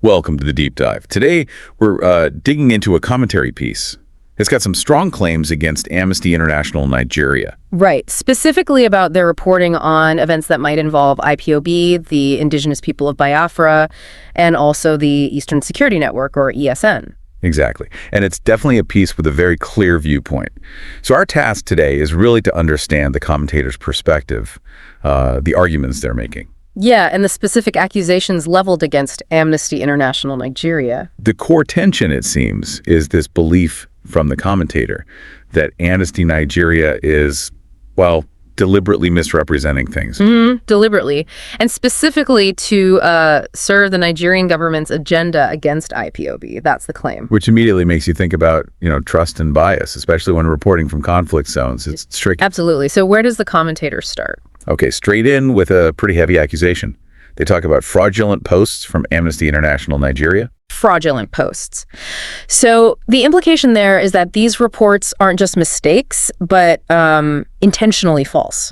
Welcome to the Deep Dive. Today, we're digging into a commentary piece. It's got some strong claims against Amnesty International Nigeria. Right, specifically about their reporting on events that might involve IPOB, the indigenous people of Biafra, and also the Eastern Security Network, or ESN. Exactly. And it's definitely a piece with a very clear viewpoint. So our task today is really to understand the commentator's perspective, the arguments they're making. Yeah, and the specific accusations leveled against Amnesty International Nigeria. The core tension, it seems, is this belief from the commentator that Amnesty Nigeria is, well, deliberately misrepresenting things. Deliberately, and specifically to serve the Nigerian government's agenda against IPOB. That's the claim. Which immediately makes you think about, trust and bias, especially when reporting from conflict zones. It's tricky. Absolutely. So where does the commentator start? Okay, straight in with a pretty heavy accusation. They talk about fraudulent posts from Amnesty International Nigeria. Fraudulent posts. So the implication there is that these reports aren't just mistakes, but intentionally false,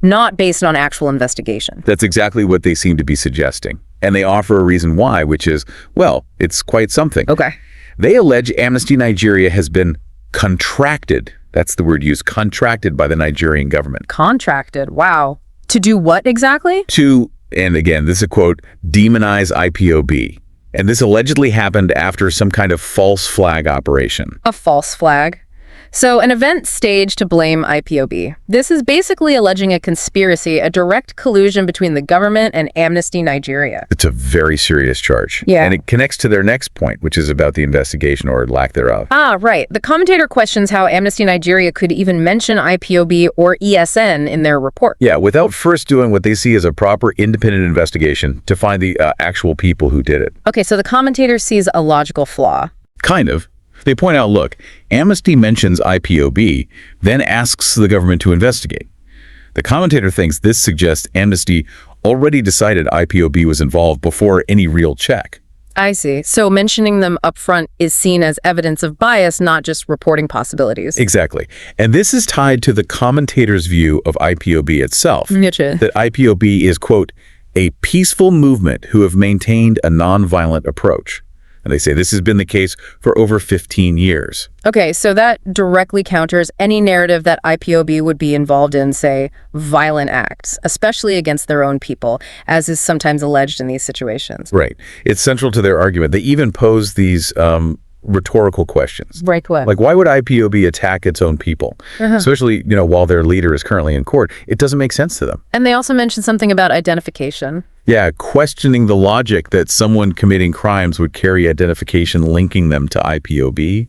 not based on actual investigation. That's exactly what they seem to be suggesting. And they offer a reason why, which is, well, it's quite something. Okay. They allege Amnesty Nigeria has been contracted. That's the word used, contracted by the Nigerian government. Contracted, wow. To do what exactly? To, and again, this is a quote, demonize IPOB. And this allegedly happened after some kind of false flag operation. A false flag. So an event staged to blame IPOB. This is basically alleging a conspiracy, a direct collusion between the government and Amnesty Nigeria. It's a very serious charge. Yeah. And it connects to their next point, which is about the investigation or lack thereof. Right. The commentator questions how Amnesty Nigeria could even mention IPOB or ESN in their report. Yeah, without first doing what they see as a proper independent investigation to find the actual people who did it. Okay, so the commentator sees a logical flaw. Kind of. They point out, look, Amnesty mentions IPOB, then asks the government to investigate. The commentator thinks this suggests Amnesty already decided IPOB was involved before any real check. I see. So mentioning them up front is seen as evidence of bias, not just reporting possibilities. Exactly. And this is tied to the commentator's view of IPOB itself. Gotcha. That IPOB is, quote, a peaceful movement who have maintained a nonviolent approach. And they say this has been the case for over 15 years. Okay, so that directly counters any narrative that IPOB would be involved in, say, violent acts, especially against their own people, as is sometimes alleged in these situations. Right. It's central to their argument. They even pose these rhetorical questions. Right, what? Like, why would IPOB attack its own people? Especially, while their leader is currently in court. It doesn't make sense to them. And they also mention something about identification. Yeah, questioning the logic that someone committing crimes would carry identification linking them to IPOB.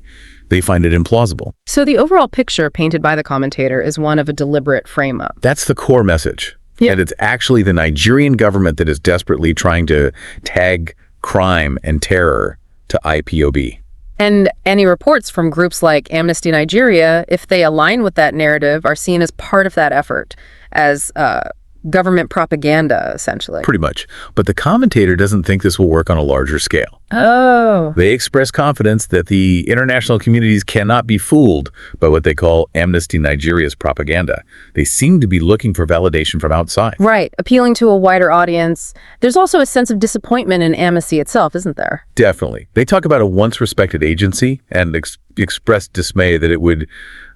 They find it implausible. So the overall picture painted by the commentator is one of a deliberate frame-up. That's the core message. Yeah. And it's actually the Nigerian government that is desperately trying to tag crime and terror to IPOB. And any reports from groups like Amnesty Nigeria, if they align with that narrative, are seen as part of that effort, as government propaganda, essentially. Pretty much. But the commentator doesn't think this will work on a larger scale. Oh. They express confidence that the international communities cannot be fooled by what they call Amnesty Nigeria's propaganda. They seem to be looking for validation from outside. Right, appealing to a wider audience. There's also a sense of disappointment in Amnesty itself, isn't there? Definitely. They talk about a once respected agency and express dismay that it would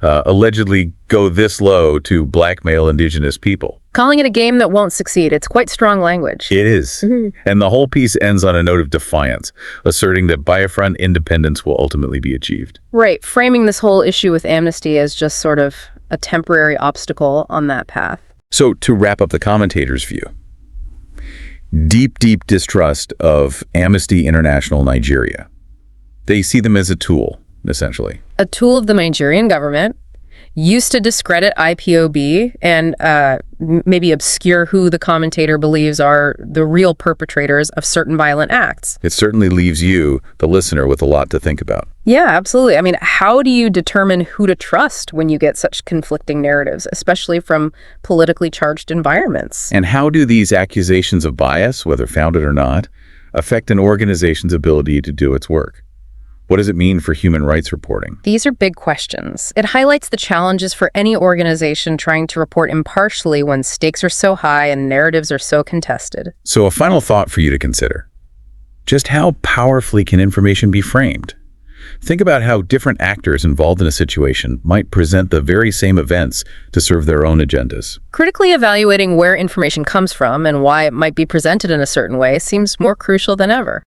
allegedly go this low to blackmail indigenous people. Calling it a game that won't succeed. It's quite strong language. It is. And the whole piece ends on a note of defiance, asserting that Biafran independence will ultimately be achieved. Right, framing this whole issue with Amnesty as just sort of a temporary obstacle on that path. So to wrap up the commentator's view, deep distrust of Amnesty International Nigeria. They see them as a tool, essentially. A tool of the Nigerian government, used to discredit IPOB and maybe obscure who the commentator believes are the real perpetrators of certain violent acts. It certainly leaves you, the listener, with a lot to think about. Yeah, absolutely. I mean, how do you determine who to trust when you get such conflicting narratives, especially from politically charged environments? And how do these accusations of bias, whether founded or not, affect an organization's ability to do its work? What does it mean for human rights reporting? These are big questions. It highlights the challenges for any organization trying to report impartially when stakes are so high and narratives are so contested. So a final thought for you to consider. Just how powerfully can information be framed? Think about how different actors involved in a situation might present the very same events to serve their own agendas. Critically evaluating where information comes from and why it might be presented in a certain way seems more crucial than ever.